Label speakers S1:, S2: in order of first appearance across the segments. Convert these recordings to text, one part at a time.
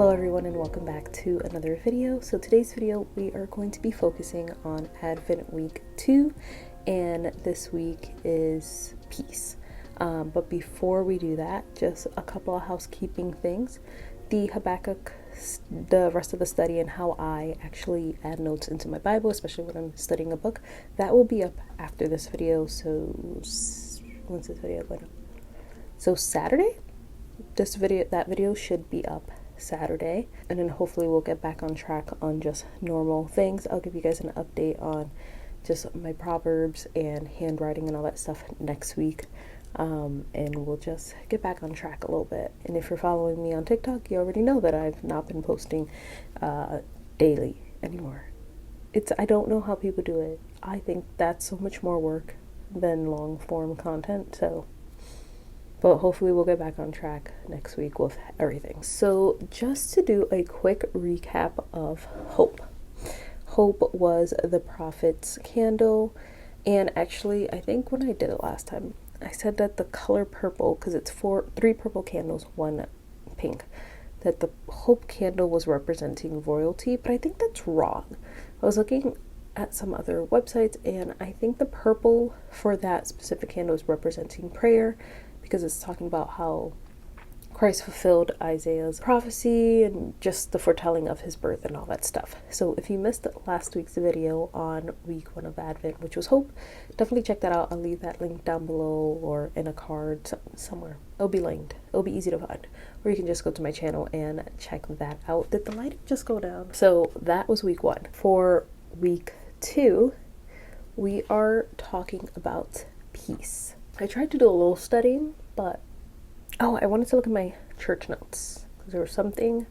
S1: Hello everyone and welcome back to another video. So today's video we are going to be focusing on Advent week 2 and this week is peace. But before we do that, just a couple of housekeeping things. The Habakkuk, the rest of the study and how I actually add notes into my Bible, especially when I'm studying a book, that will be up after this video. So when's this video going up? So Saturday? That video should be up Saturday, and then hopefully we'll get back on track on just normal things. I'll give you guys an update on just my proverbs and handwriting and all that stuff next week, and we'll just get back on track a little bit. And if you're following me on TikTok, you already know that I've not been posting daily anymore. I don't know how people do it. I think that's so much more work than long form content, but hopefully we'll get back on track next week with everything. So just to do a quick recap of hope. Hope was the prophet's candle. And actually, I think when I did it last time, I said that the color purple, because it's 3 purple candles, 1 pink, that the hope candle was representing royalty, but I think that's wrong. I was looking at some other websites and I think the purple for that specific candle is representing prayer, because it's talking about how Christ fulfilled Isaiah's prophecy and just the foretelling of his birth and all that stuff. So if you missed last week's video on week 1 of Advent, which was hope, definitely check that out. I'll leave that link down below or in a card somewhere. It'll be linked. It'll be easy to find. Or you can just go to my channel and check that out. Did the lighting just go down? So that was week 1. For week 2, we are talking about peace. I tried to do a little studying, but I wanted to look at my church notes because there was something.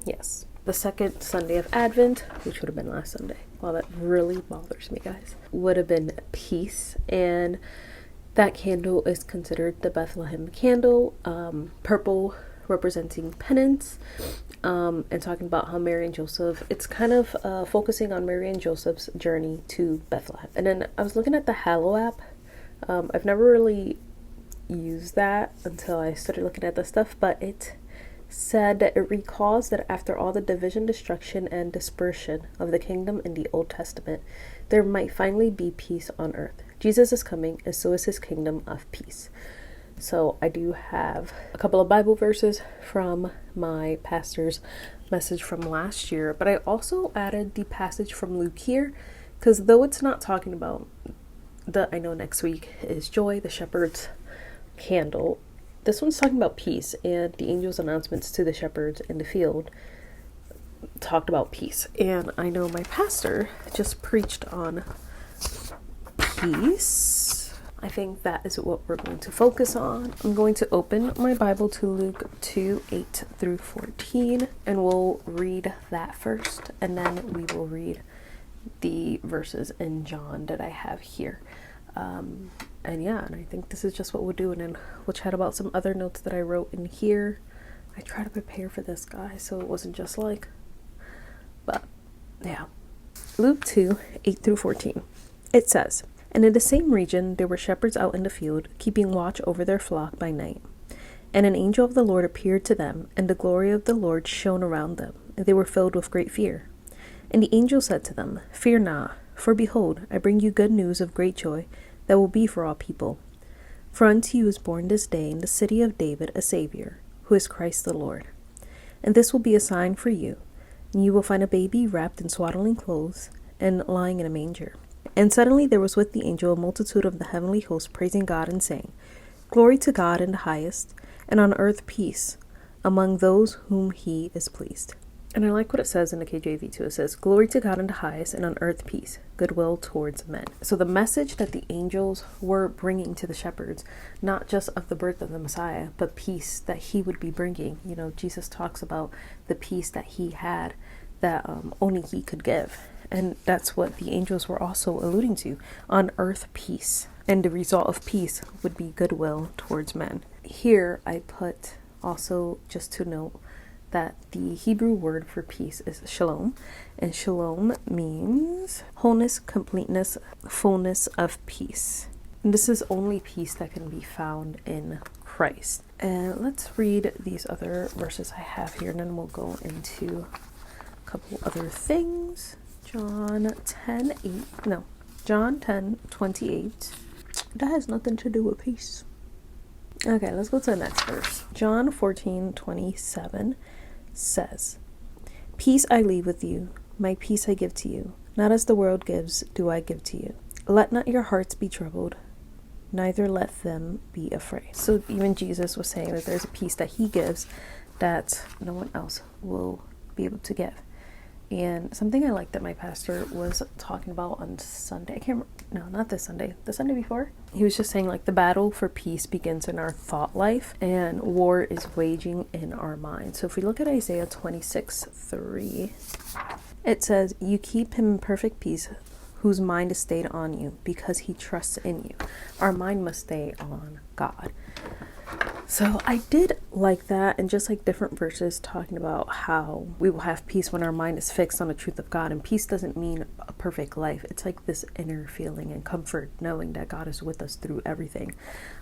S1: Yes, the second Sunday of Advent, which would have been last Sunday. Wow, that really bothers me, guys. Would have been peace, and that candle is considered the Bethlehem candle. Purple representing penance, and talking about how Mary and Joseph, it's kind of focusing on Mary and Joseph's journey to Bethlehem. And then I was looking at the Hallow app. I've never really used that until I started looking at the stuff, but it said that it recalls that after all the division, destruction, and dispersion of the kingdom in the Old Testament, there might finally be peace on earth. Jesus is coming, and so is his kingdom of peace. So I do have a couple of Bible verses from my pastor's message from last year, but I also added the passage from Luke here, because though it's not talking about I know next week is joy, the shepherd's candle, this one's talking about peace, and the angel's announcements to the shepherds in the field talked about peace. And I know my pastor just preached on peace. I think that is what we're going to focus on. I'm going to open my Bible to Luke 2:8 through 14, and we'll read that first, and then we will read the verses in John that I have here. And I think this is just what we'll do, and then we'll chat about some other notes that I wrote in here. I try to prepare for this, guys, so it wasn't just like, but yeah. Luke 2:8 through 14. It says, "And in the same region there were shepherds out in the field, keeping watch over their flock by night. And an angel of the Lord appeared to them, and the glory of the Lord shone around them, and they were filled with great fear. And the angel said to them, 'Fear not, for behold, I bring you good news of great joy that will be for all people. For unto you is born this day in the city of David a Savior, who is Christ the Lord. And this will be a sign for you, and you will find a baby wrapped in swaddling clothes and lying in a manger.' And suddenly there was with the angel a multitude of the heavenly host praising God and saying, 'Glory to God in the highest, and on earth peace, among those whom he is pleased.'" And I like what it says in the KJV too. It says, "Glory to God in the highest, and on earth peace, goodwill towards men." So the message that the angels were bringing to the shepherds, not just of the birth of the Messiah, but peace that he would be bringing. You know, Jesus talks about the peace that he had that only he could give. And that's what the angels were also alluding to. On earth peace. And the result of peace would be goodwill towards men. Here I put also just to note that the Hebrew word for peace is shalom, and shalom means wholeness, completeness, fullness of peace. And this is only peace that can be found in Christ. And let's read these other verses I have here, and then we'll go into a couple other things. John 10:28. That has nothing to do with peace. Okay, let's go to the next verse. John 14:27 says, "Peace I leave with you, my peace I give to you. Not as the world gives, do I give to you. Let not your hearts be troubled, neither let them be afraid." So even Jesus was saying that there's a peace that he gives that no one else will be able to give. And something I like that my pastor was talking about on Sunday, I can't remember, no, not this Sunday, the Sunday before. He was just saying like the battle for peace begins in our thought life and war is waging in our mind. So if we look at Isaiah 26:3, it says, "You keep him in perfect peace whose mind is stayed on you because he trusts in you." Our mind must stay on God. So I did like that, and just like different verses talking about how we will have peace when our mind is fixed on the truth of God. And peace doesn't mean a perfect life. It's like this inner feeling and comfort knowing that God is with us through everything.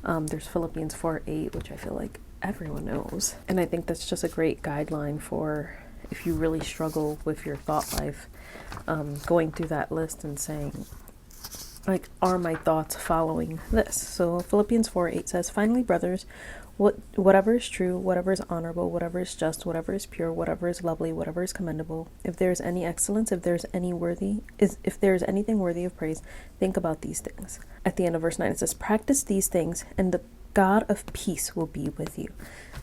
S1: There's Philippians 4:8, which I feel like everyone knows. And I think that's just a great guideline for if you really struggle with your thought life, going through that list and saying, like, are my thoughts following this? So Philippians 4:8 says, "Finally, brothers, whatever is true, whatever is honorable, whatever is just, whatever is pure, whatever is lovely, whatever is commendable, if there is any excellence, if there is anything worthy of praise, think about these things." At the end of verse 9, it says, "Practice these things, and the God of peace will be with you."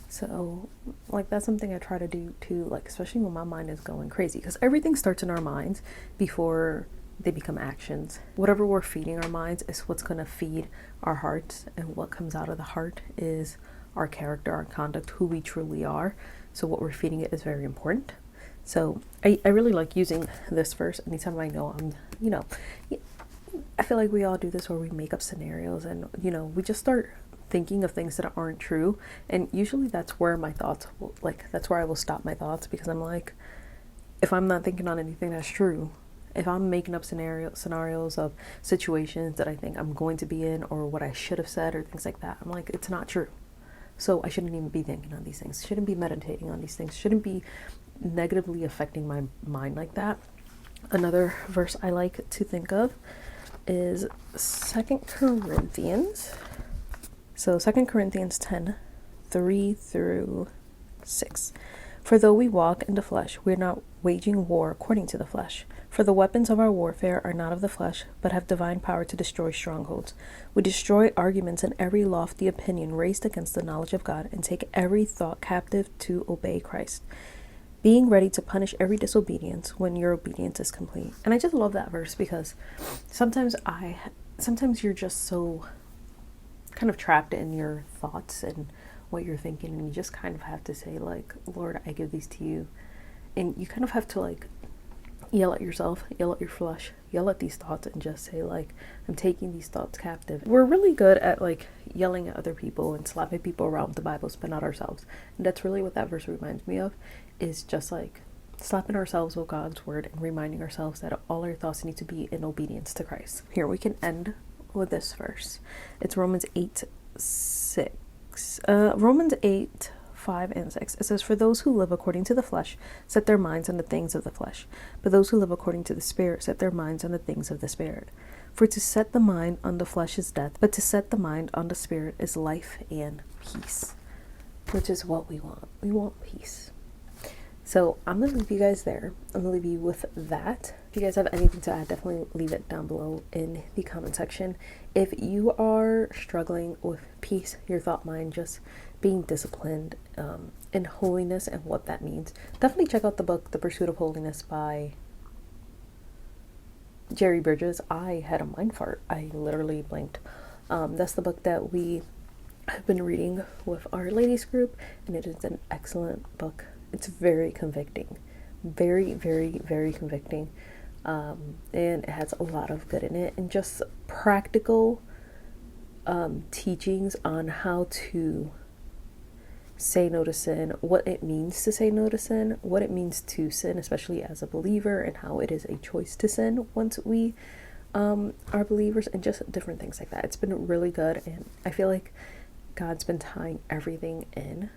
S1: So, like, that's something I try to do too, like, especially when my mind is going crazy, because everything starts in our minds before they become actions. Whatever we're feeding our minds is what's going to feed our hearts, and what comes out of the heart is our character, our conduct, who we truly are. So what we're feeding it is very important. So I really like using this verse anytime I know I feel like we all do this where we make up scenarios and, we just start thinking of things that aren't true. And usually that's where my thoughts that's where I will stop my thoughts, because I'm like, if I'm not thinking on anything that's true, if I'm making up scenarios of situations that I think I'm going to be in or what I should have said or things like that, I'm like, it's not true. So I shouldn't even be thinking on these things, shouldn't be meditating on these things, shouldn't be negatively affecting my mind like that. Another verse I like to think of is 2 Corinthians. So 2 Corinthians 10:3-6. "For though we walk in the flesh, we are not waging war according to the flesh. For the weapons of our warfare are not of the flesh, but have divine power to destroy strongholds. We destroy arguments and every lofty opinion raised against the knowledge of God, and take every thought captive to obey Christ, being ready to punish every disobedience when your obedience is complete." And I just love that verse, because sometimes you're just so kind of trapped in your thoughts and what you're thinking, and you just kind of have to say, like, "Lord, I give these to you." And you kind of have to, like, yell at yourself, yell at your flesh, yell at these thoughts, and just say, like, "I'm taking these thoughts captive." We're really good at, like, yelling at other people and slapping people around with the Bible, but not ourselves. And that's really what that verse reminds me of, is just like slapping ourselves with God's word and reminding ourselves that all our thoughts need to be in obedience to Christ. Here, we can end with this verse. It's Romans 8:5-6. It says, "For those who live according to the flesh set their minds on the things of the flesh, but those who live according to the Spirit set their minds on the things of the Spirit. For to set the mind on the flesh is death, but to set the mind on the Spirit is life and peace," which is what we want. We want peace. So I'm going to leave you guys there. I'm going to leave you with that. If you guys have anything to add, definitely leave it down below in the comment section. If you are struggling with peace, your thought mind, just being disciplined in holiness and what that means, definitely check out the book, The Pursuit of Holiness by Jerry Bridges. I had a mind fart. I literally blinked. That's the book that we have been reading with our ladies group, and it is an excellent book. It's very convicting, very, very, very convicting, and it has a lot of good in it, and just practical teachings on how to say no to sin, what it means to say no to sin, what it means to sin, especially as a believer, and how it is a choice to sin once we are believers, and just different things like that. It's been really good, and I feel like God's been tying everything in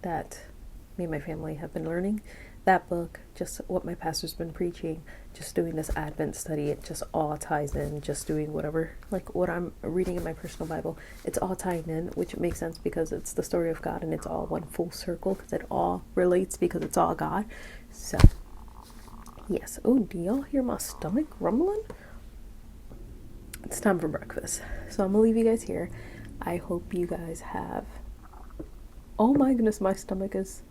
S1: that me and my family have been learning. That book, just what my pastor's been preaching, just doing this Advent study, it just all ties in. Just doing whatever, like what I'm reading in my personal Bible, it's all tying in, which makes sense because it's the story of God and it's all one full circle because it all relates because it's all God. So, yes. Oh, do y'all hear my stomach rumbling? It's time for breakfast. So I'm gonna leave you guys here. I hope you guys have... Oh my goodness, my stomach is...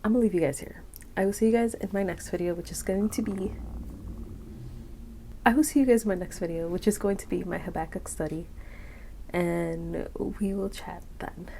S1: I'm gonna leave you guys here. I will see you guys in my next video, which is going to be... my Habakkuk study. And we will chat then.